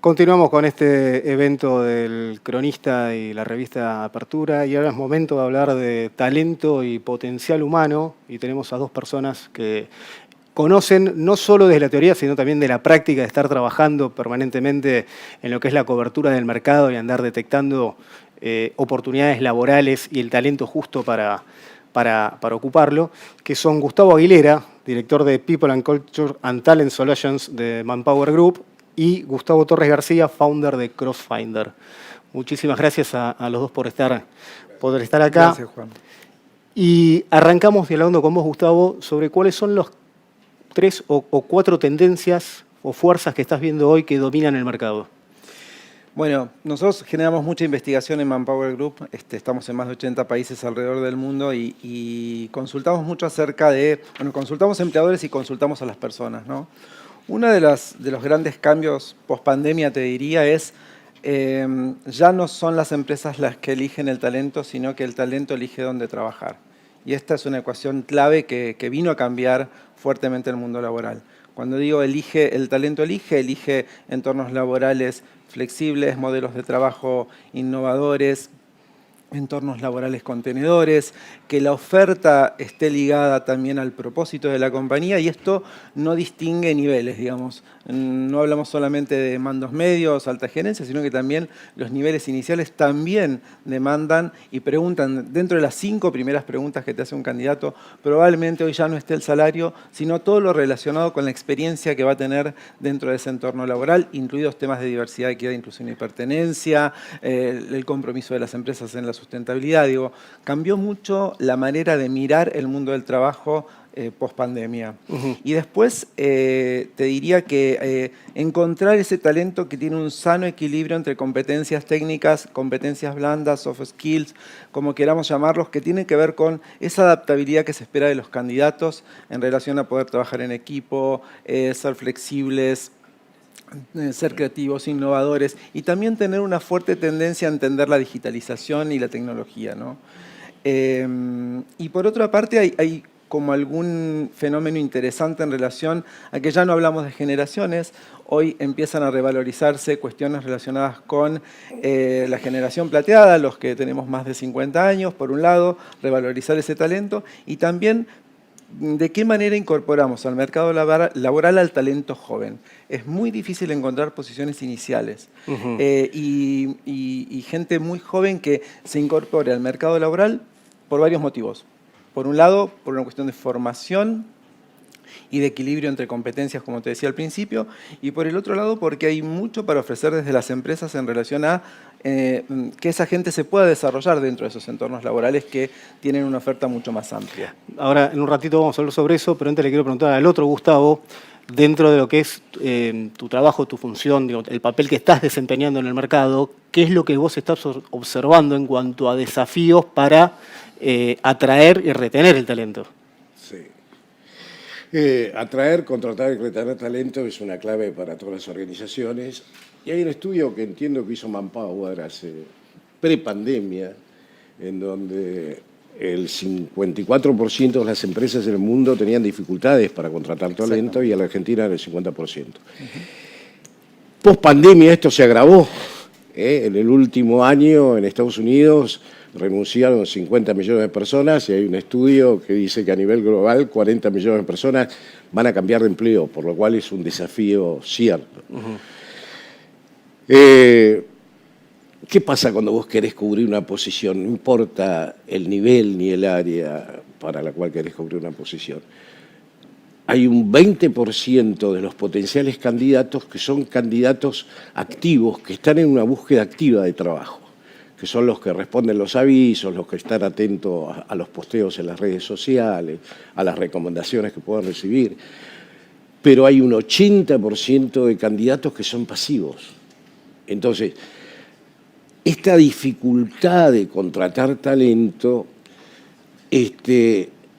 Continuamos con este evento del Cronista y la revista Apertura, y ahora es momento de hablar de talento y potencial humano, y tenemos a dos personas que conocen no solo desde la teoría, sino también de la práctica de estar trabajando permanentemente en lo que es la cobertura del mercado y andar detectando oportunidades laborales y el talento justo para ocuparlo, que son Gustavo Aguilera, director de People and Culture and Talent Solutions de Manpower Group, y Gustavo Torres García, founder de Crossfinder. Muchísimas gracias a los dos por estar acá. Gracias, Juan. Y arrancamos dialogando con vos, Gustavo, sobre cuáles son los 3 o 4 tendencias o fuerzas que estás viendo hoy que dominan el mercado. Bueno, nosotros generamos mucha investigación en Manpower Group, estamos en más de 80 países alrededor del mundo y consultamos mucho acerca de, consultamos empleadores y consultamos a las personas, ¿no? Uno de los grandes cambios post-pandemia, te diría, es ya no son las empresas las que eligen el talento, sino que el talento elige dónde trabajar. Y esta es una ecuación clave que vino a cambiar fuertemente el mundo laboral. Cuando digo elige, el talento elige entornos laborales flexibles, modelos de trabajo innovadores, entornos laborales contenedores, que la oferta esté ligada también al propósito de la compañía, y esto no distingue niveles, digamos. No hablamos solamente de mandos medios, alta gerencia, sino que también los niveles iniciales también demandan y preguntan, dentro de las 5 primeras preguntas que te hace un candidato, probablemente hoy ya no esté el salario, sino todo lo relacionado con la experiencia que va a tener dentro de ese entorno laboral, incluidos temas de diversidad, equidad, inclusión y pertenencia, el compromiso de las empresas en la sustentabilidad. Digo, cambió mucho la manera de mirar el mundo del trabajo post-pandemia. Y después te diría que encontrar ese talento que tiene un sano equilibrio entre competencias técnicas, competencias blandas, soft skills, como queramos llamarlos, que tienen que ver con esa adaptabilidad que se espera de los candidatos en relación a poder trabajar en equipo, ser flexibles, ser creativos, innovadores y también tener una fuerte tendencia a entender la digitalización y la tecnología, ¿no? Y por otra parte hay como algún fenómeno interesante en relación a que ya no hablamos de generaciones, hoy empiezan a revalorizarse cuestiones relacionadas con la generación plateada, los que tenemos más de 50 años, por un lado, revalorizar ese talento y también de qué manera incorporamos al mercado laboral al talento joven. Es muy difícil encontrar posiciones iniciales y gente muy joven que se incorpore al mercado laboral por varios motivos. Por un lado, por una cuestión de formación y de equilibrio entre competencias, como te decía al principio, y por el otro lado, porque hay mucho para ofrecer desde las empresas en relación a que esa gente se pueda desarrollar dentro de esos entornos laborales que tienen una oferta mucho más amplia. Ahora, en un ratito vamos a hablar sobre eso, pero antes le quiero preguntar al otro Gustavo, dentro de lo que es tu trabajo, tu función, digo, el papel que estás desempeñando en el mercado, ¿qué es lo que vos estás observando en cuanto a desafíos para atraer y retener el talento? Sí. Atraer, contratar y retener talento es una clave para todas las organizaciones. Y hay un estudio que entiendo que hizo Manpower hace pre-pandemia, en donde el 54% de las empresas en el mundo tenían dificultades para contratar talento y en la Argentina era el 50%. Post-pandemia esto se agravó. En el último año en Estados Unidos renunciaron 50 millones de personas y hay un estudio que dice que a nivel global 40 millones de personas van a cambiar de empleo, por lo cual es un desafío cierto. ¿Qué pasa cuando vos querés cubrir una posición? No importa el nivel ni el área para la cual querés cubrir una posición. Hay un 20% de los potenciales candidatos que son candidatos activos, que están en una búsqueda activa de trabajo, que son los que responden los avisos, los que están atentos a los posteos en las redes sociales, a las recomendaciones que puedan recibir. Pero hay un 80% de candidatos que son pasivos. Entonces, esta dificultad de contratar talento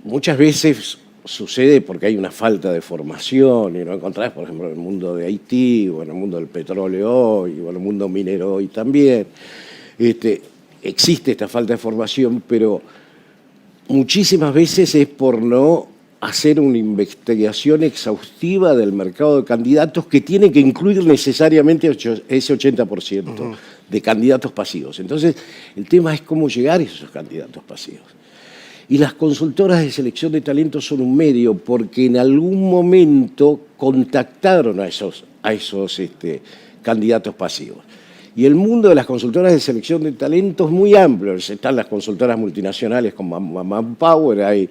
muchas veces sucede porque hay una falta de formación y no encontrás, por ejemplo, en el mundo de Haití o en el mundo del petróleo hoy o en el mundo minero hoy también. Existe esta falta de formación, pero muchísimas veces es por no hacer una investigación exhaustiva del mercado de candidatos que tiene que incluir necesariamente ese 80% de candidatos pasivos. Entonces, el tema es cómo llegar a esos candidatos pasivos. Y las consultoras de selección de talento son un medio porque en algún momento contactaron a esos candidatos pasivos. Y el mundo de las consultoras de selección de talento es muy amplio. Están las consultoras multinacionales como Manpower, hay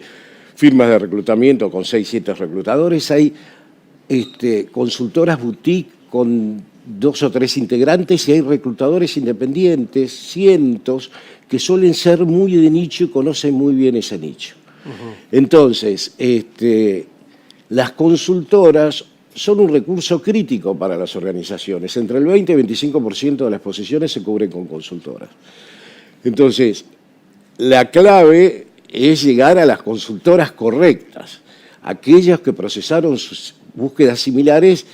firmas de reclutamiento con 6, 7 reclutadores, hay consultoras boutique con 2 o 3 integrantes y hay reclutadores independientes, cientos, que suelen ser muy de nicho y conocen muy bien ese nicho. Entonces, las consultoras son un recurso crítico para las organizaciones. Entre el 20 y 25% de las posiciones se cubren con consultoras. Entonces, la clave es llegar a las consultoras correctas, aquellas que procesaron sus búsquedas similares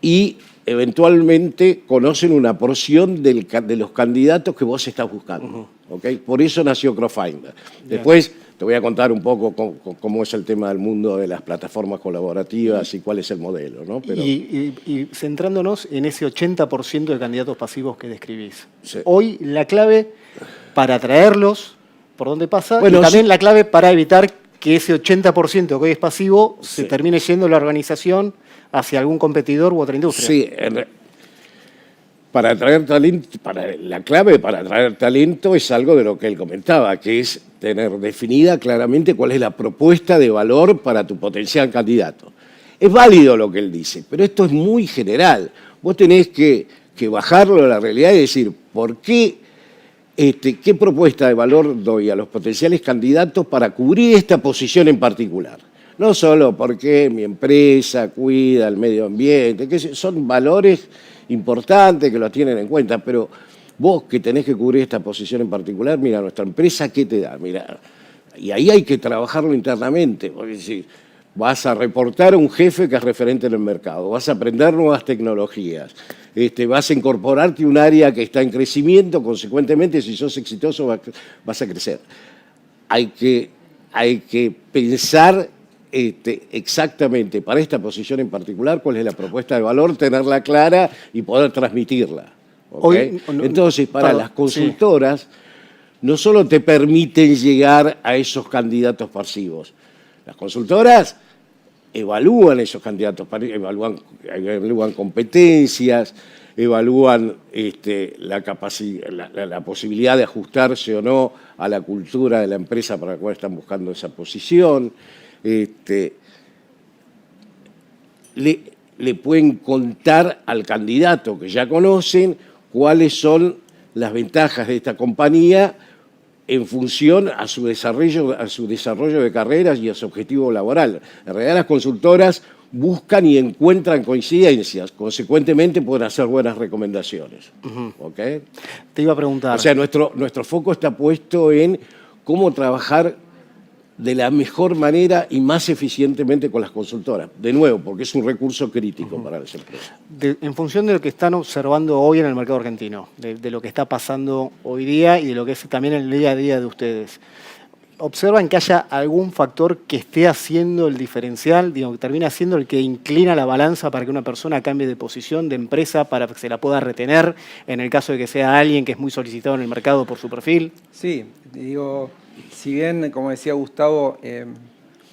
y eventualmente conocen una porción de los candidatos que vos estás buscando. ¿Okay? Por eso nació CrowdFinder. Después te voy a contar un poco cómo es el tema del mundo de las plataformas colaborativas y cuál es el modelo, ¿no? Pero... Y centrándonos en ese 80% de candidatos pasivos que describís. Sí. Hoy la clave para atraerlos, por dónde pasa, bueno, y también sí, la clave para evitar que ese 80% que hoy es pasivo se termine yendo la organización hacia algún competidor u otra industria. Sí, para atraer talento, la clave para atraer talento es algo de lo que él comentaba, que es tener definida claramente cuál es la propuesta de valor para tu potencial candidato. Es válido lo que él dice, pero esto es muy general. Vos tenés que bajarlo a la realidad y decir, ¿por qué? ¿Qué propuesta de valor doy a los potenciales candidatos para cubrir esta posición en particular? No solo porque mi empresa cuida el medio ambiente, que son valores importantes que los tienen en cuenta, pero vos que tenés que cubrir esta posición en particular, mira, nuestra empresa, ¿qué te da? Mira, y ahí hay que trabajarlo internamente, porque si vas a reportar a un jefe que es referente en el mercado, vas a aprender nuevas tecnologías, vas a incorporarte a un área que está en crecimiento, consecuentemente, si sos exitoso vas a crecer. Hay que pensar exactamente para esta posición en particular cuál es la propuesta de valor, tenerla clara y poder transmitirla. ¿Okay? Entonces, para las consultoras, no solo te permiten llegar a esos candidatos pasivos, las consultoras evalúan esos candidatos, evalúan competencias, evalúan la posibilidad de ajustarse o no a la cultura de la empresa para la cual están buscando esa posición. Le pueden contar al candidato que ya conocen cuáles son las ventajas de esta compañía en función a su desarrollo de carreras y a su objetivo laboral. En realidad las consultoras buscan y encuentran coincidencias, consecuentemente pueden hacer buenas recomendaciones. ¿Okay? Te iba a preguntar. O sea, nuestro foco está puesto en cómo trabajar de la mejor manera y más eficientemente con las consultoras. De nuevo, porque es un recurso crítico para las empresas. En función de lo que están observando hoy en el mercado argentino, de lo que está pasando hoy día y de lo que es también el día a día de ustedes, ¿observan que haya algún factor que esté haciendo el diferencial, digo, que termina siendo el que inclina la balanza para que una persona cambie de posición, de empresa, para que se la pueda retener, en el caso de que sea alguien que es muy solicitado en el mercado por su perfil? Sí, digo, si bien, como decía Gustavo,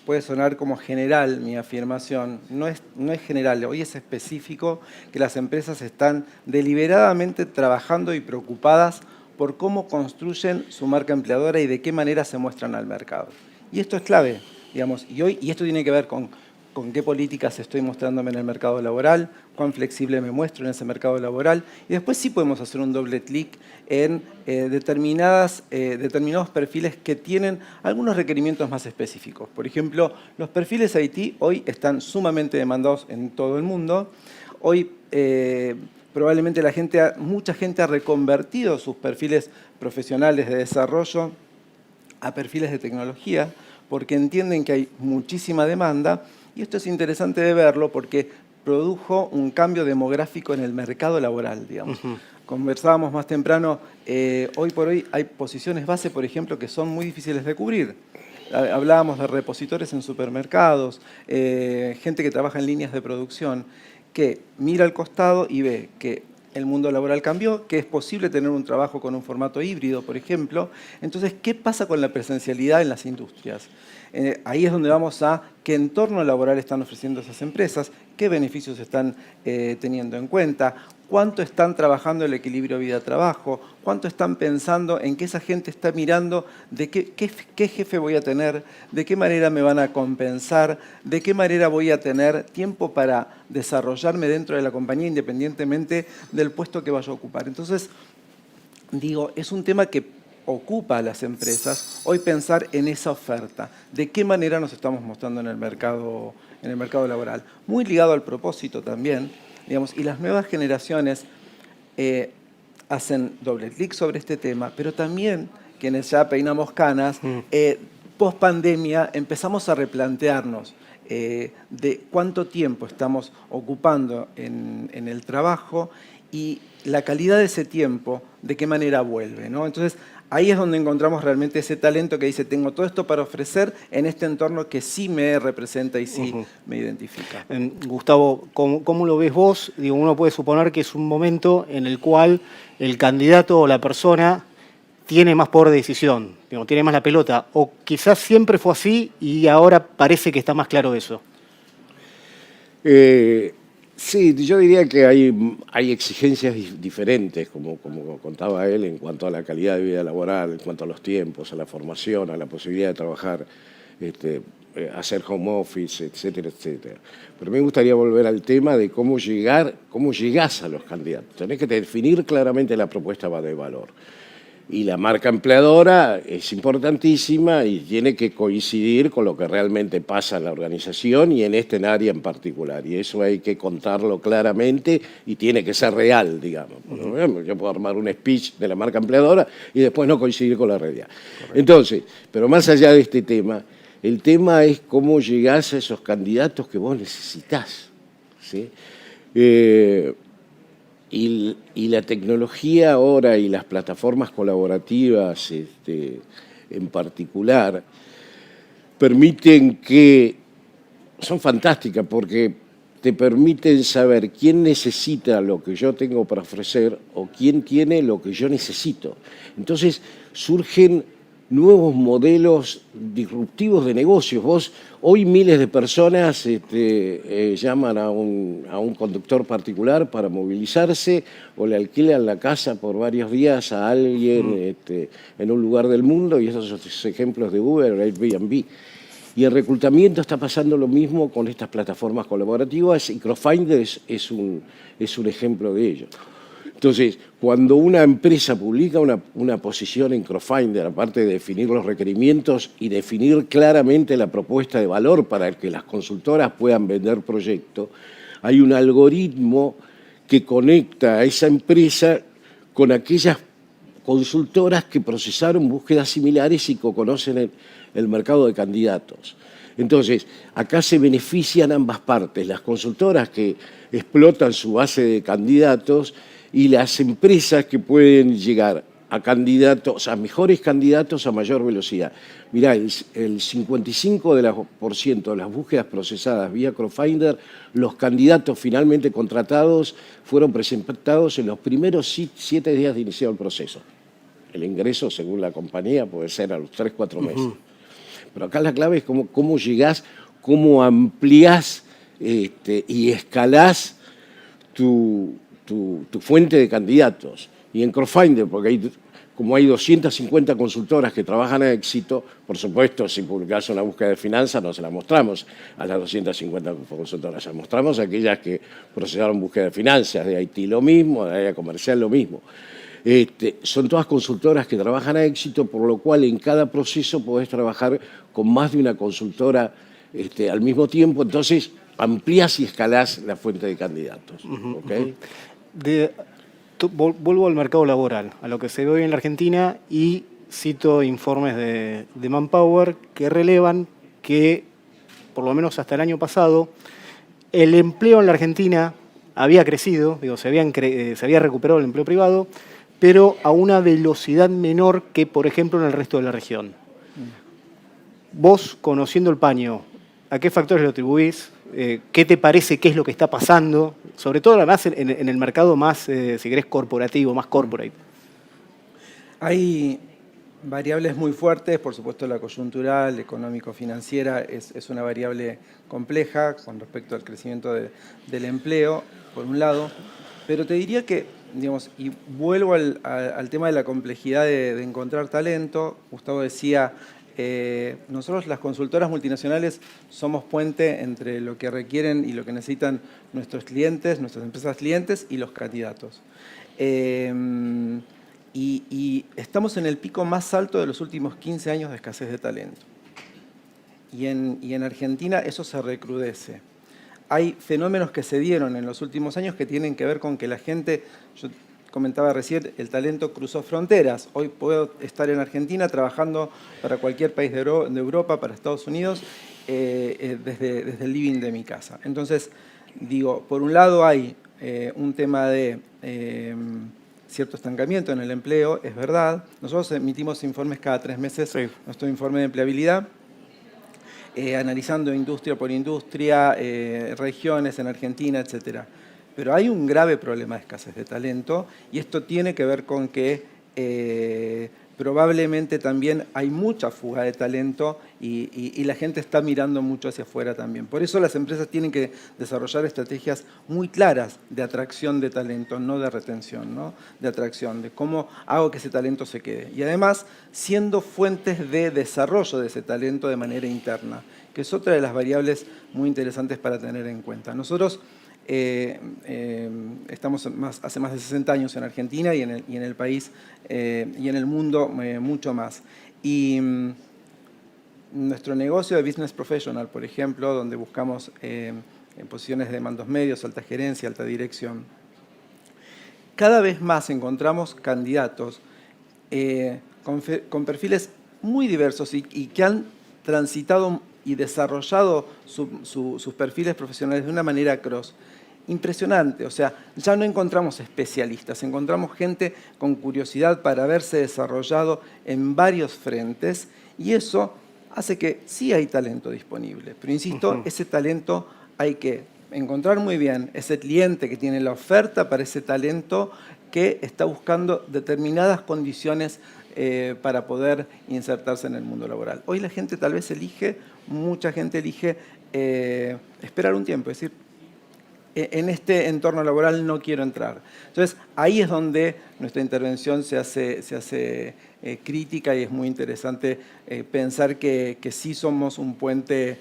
puede sonar como general mi afirmación, no es general, hoy es específico que las empresas están deliberadamente trabajando y preocupadas por cómo construyen su marca empleadora y de qué manera se muestran al mercado. Y esto es clave, digamos, y esto tiene que ver con qué políticas estoy mostrándome en el mercado laboral, cuán flexible me muestro en ese mercado laboral, y después sí podemos hacer un doble clic en determinados perfiles que tienen algunos requerimientos más específicos. Por ejemplo, los perfiles IT hoy están sumamente demandados en todo el mundo. Hoy probablemente mucha gente ha reconvertido sus perfiles profesionales de desarrollo a perfiles de tecnología porque entienden que hay muchísima demanda y esto es interesante de verlo porque produjo un cambio demográfico en el mercado laboral, digamos. Conversábamos más temprano, hoy por hoy hay posiciones base, por ejemplo, que son muy difíciles de cubrir. hablábamos de repositores en supermercados, gente que trabaja en líneas de producción, que mira al costado y ve que el mundo laboral cambió, que es posible tener un trabajo con un formato híbrido, por ejemplo. Entonces, ¿qué pasa con la presencialidad en las industrias? Ahí es donde vamos a qué entorno laboral están ofreciendo esas empresas, qué beneficios están teniendo en cuenta, cuánto están trabajando el equilibrio vida-trabajo, cuánto están pensando en que esa gente está mirando de qué jefe voy a tener, de qué manera me van a compensar, de qué manera voy a tener tiempo para desarrollarme dentro de la compañía independientemente del puesto que vaya a ocupar. Entonces, digo, es un tema que ocupa a las empresas hoy pensar en esa oferta, de qué manera nos estamos mostrando en el mercado laboral. Muy ligado al propósito también, digamos, y las nuevas generaciones hacen doble clic sobre este tema, pero también quienes ya peinamos canas, post pandemia empezamos a replantearnos de cuánto tiempo estamos ocupando en el trabajo y la calidad de ese tiempo, de qué manera vuelve, ¿no? Entonces, ahí es donde encontramos realmente ese talento que dice, tengo todo esto para ofrecer en este entorno que sí me representa y sí me identifica. Gustavo, ¿cómo lo ves vos? Digo, uno puede suponer que es un momento en el cual el candidato o la persona tiene más poder de decisión, digo, tiene más la pelota, o quizás siempre fue así y ahora parece que está más claro eso. Sí, yo diría que hay exigencias diferentes, como contaba él, en cuanto a la calidad de vida laboral, en cuanto a los tiempos, a la formación, a la posibilidad de trabajar, hacer home office, etcétera, etcétera. Pero me gustaría volver al tema de cómo llegás a los candidatos. Tenés que definir claramente la propuesta de valor. Y la marca empleadora es importantísima y tiene que coincidir con lo que realmente pasa en la organización y en este área en particular. Y eso hay que contarlo claramente y tiene que ser real, digamos. Yo puedo armar un speech de la marca empleadora y después no coincidir con la realidad. Correcto. Entonces, pero más allá de este tema, el tema es cómo llegás a esos candidatos que vos necesitás, ¿sí? Y la tecnología ahora y las plataformas colaborativas en particular permiten que, son fantásticas porque te permiten saber quién necesita lo que yo tengo para ofrecer o quién tiene lo que yo necesito. Entonces surgen nuevos modelos disruptivos de negocios. Hoy miles de personas llaman a un conductor particular para movilizarse o le alquilan la casa por varios días a alguien en un lugar del mundo, y esos son los ejemplos de Uber o Airbnb. Y el reclutamiento está pasando lo mismo con estas plataformas colaborativas y Crowdfinder es un ejemplo de ello. Entonces, cuando una empresa publica una posición en Crowdfinder, aparte de definir los requerimientos y definir claramente la propuesta de valor para que las consultoras puedan vender proyectos, hay un algoritmo que conecta a esa empresa con aquellas consultoras que procesaron búsquedas similares y que conocen el mercado de candidatos. Entonces, acá se benefician ambas partes, las consultoras que explotan su base de candidatos y las empresas que pueden llegar a candidatos, a mejores candidatos a mayor velocidad. Mirá, el 55% de las búsquedas procesadas vía Crowdfinder, los candidatos finalmente contratados fueron presentados en los primeros 7 días de iniciado el proceso. El ingreso, según la compañía, puede ser a los 3-4 meses. Pero acá la clave es cómo llegás, cómo ampliás y escalás tu fuente de candidatos. Y en Crowdfinder, porque como hay 250 consultoras que trabajan a éxito, por supuesto, si publicás una búsqueda de finanzas, no se la mostramos a las 250 consultoras, se la mostramos a aquellas que procesaron búsqueda de finanzas, de Haití lo mismo, de área comercial lo mismo. Son todas consultoras que trabajan a éxito, por lo cual en cada proceso podés trabajar con más de una consultora al mismo tiempo, entonces amplías y escalás la fuente de candidatos. ¿Okay? Vuelvo al mercado laboral, a lo que se ve hoy en la Argentina, y cito informes de Manpower que relevan que, por lo menos hasta el año pasado, el empleo en la Argentina había crecido, se había recuperado el empleo privado, pero a una velocidad menor que, por ejemplo, en el resto de la región. Vos, conociendo el paño, ¿a qué factores lo atribuís? ¿Qué te parece qué es lo que está pasando? Sobre todo, además, en el mercado más, si querés, corporativo, más corporate. Hay variables muy fuertes, por supuesto la coyuntural, económico-financiera es una variable compleja con respecto al crecimiento del empleo, por un lado, pero te diría que, digamos, y vuelvo al tema de la complejidad de encontrar talento. Gustavo decía, nosotros las consultoras multinacionales somos puente entre lo que requieren y lo que necesitan nuestros clientes, nuestras empresas clientes y los candidatos. Y estamos en el pico más alto de los últimos 15 años de escasez de talento. Y en Argentina eso se recrudece. Hay fenómenos que se dieron en los últimos años que tienen que ver con que la gente, yo comentaba recién, el talento cruzó fronteras. Hoy puedo estar en Argentina trabajando para cualquier país de Europa, para Estados Unidos, desde el living de mi casa. Entonces, digo, por un lado hay un tema de cierto estancamiento en el empleo, es verdad. Nosotros emitimos informes cada 3 meses, sí, nuestro informe de empleabilidad, analizando industria por industria, regiones en Argentina, etc. Pero hay un grave problema de escasez de talento y esto tiene que ver con que probablemente también hay mucha fuga de talento y la gente está mirando mucho hacia afuera también. Por eso las empresas tienen que desarrollar estrategias muy claras de atracción de talento, no de retención, ¿no? De atracción, de cómo hago que ese talento se quede. Y además, siendo fuentes de desarrollo de ese talento de manera interna, que es otra de las variables muy interesantes para tener en cuenta. Nosotros estamos hace más de 60 años en Argentina y en el país y en el mundo mucho más. Y nuestro negocio de Business Professional, por ejemplo, donde buscamos en posiciones de mandos medios, alta gerencia, alta dirección, cada vez más encontramos candidatos con perfiles muy diversos y que han transitado y desarrollado sus perfiles profesionales de una manera cross. Impresionante, o sea, ya no encontramos especialistas, encontramos gente con curiosidad para haberse desarrollado en varios frentes y eso hace que sí hay talento disponible. Pero insisto, ese talento hay que encontrar muy bien, ese cliente que tiene la oferta para ese talento que está buscando determinadas condiciones para poder insertarse en el mundo laboral. Hoy la gente tal vez mucha gente elige esperar un tiempo, es decir, en este entorno laboral no quiero entrar. Entonces, ahí es donde nuestra intervención se hace crítica y es muy interesante pensar que sí somos un puente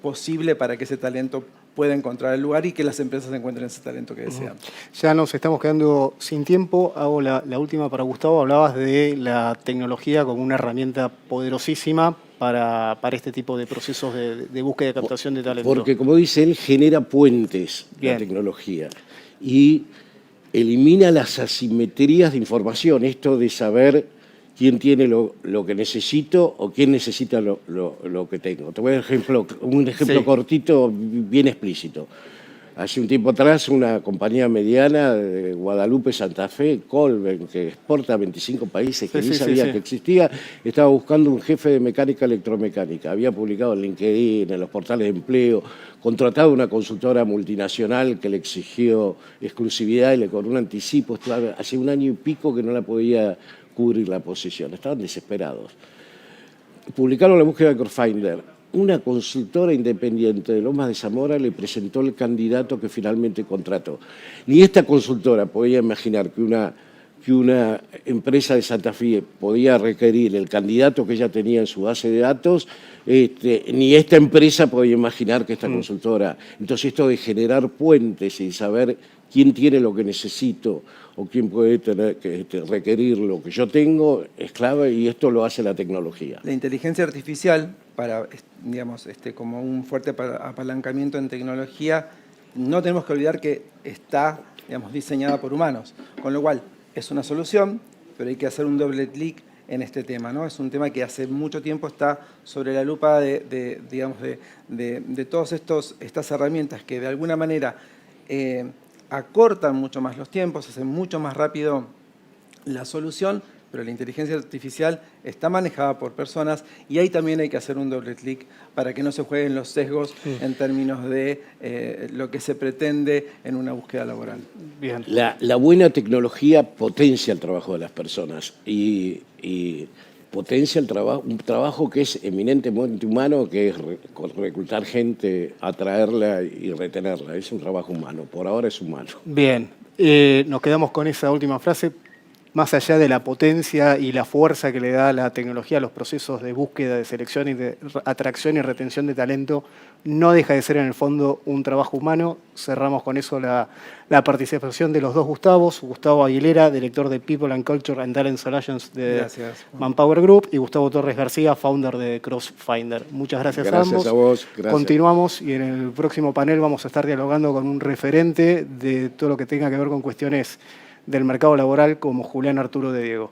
posible para que ese talento pueda encontrar el lugar y que las empresas encuentren ese talento que desean. Ya nos estamos quedando sin tiempo. Hago la última para Gustavo. Hablabas de la tecnología como una herramienta poderosísima para este tipo de procesos de búsqueda y captación de talento. Porque, como dice él, genera puentes, la tecnología, y elimina las asimetrías de información, esto de saber quién tiene lo que necesito o quién necesita lo que tengo. Te voy a dar un ejemplo cortito, bien explícito. Hace un tiempo atrás, una compañía mediana de Guadalupe, Santa Fe, Colben, que exporta a 25 países, que ni sabía que existía, estaba buscando un jefe de mecánica electromecánica. Había publicado en LinkedIn, en los portales de empleo, contratado a una consultora multinacional que le exigió exclusividad y le cobró un anticipo. Hace 1 año y pico que no la podía cubrir la posición. Estaban desesperados. Publicaron la búsqueda de Crowdfinder. Una consultora independiente de Lomas de Zamora le presentó el candidato que finalmente contrató. Ni esta consultora podía imaginar que una empresa de Santa Fe podía requerir el candidato que ella tenía en su base de datos, ni esta empresa podía imaginar que esta consultora. Entonces, esto de generar puentes y saber quién tiene lo que necesito o quién puede requerir lo que yo tengo es clave, y esto lo hace la tecnología. La inteligencia artificial, digamos, como un fuerte apalancamiento en tecnología, no tenemos que olvidar que está, digamos, diseñada por humanos, con lo cual es una solución, pero hay que hacer un doble clic en este tema, ¿no? Es un tema que hace mucho tiempo está sobre la lupa de todas estas herramientas que de alguna manera acortan mucho más los tiempos, hacen mucho más rápido la solución, pero la inteligencia artificial está manejada por personas y ahí también hay que hacer un doble clic para que no se jueguen los sesgos en términos de lo que se pretende en una búsqueda laboral. Bien. La buena tecnología potencia el trabajo de las personas y potencia un trabajo que es eminentemente humano, que es reclutar gente, atraerla y retenerla. Es un trabajo humano, por ahora es humano. Bien, nos quedamos con esa última frase. Más allá de la potencia y la fuerza que le da la tecnología a los procesos de búsqueda, de selección y de atracción y retención de talento, no deja de ser en el fondo un trabajo humano. Cerramos con eso la participación de los dos Gustavos. Gustavo Aguilera, director de People and Culture and Talent Solutions de Gracias, Manpower Group, y Gustavo Torres García, founder de Crossfinder. Muchas gracias a ambos. Gracias a vos. Gracias. Continuamos y en el próximo panel vamos a estar dialogando con un referente de todo lo que tenga que ver con cuestiones del mercado laboral como Julián Arturo de Diego.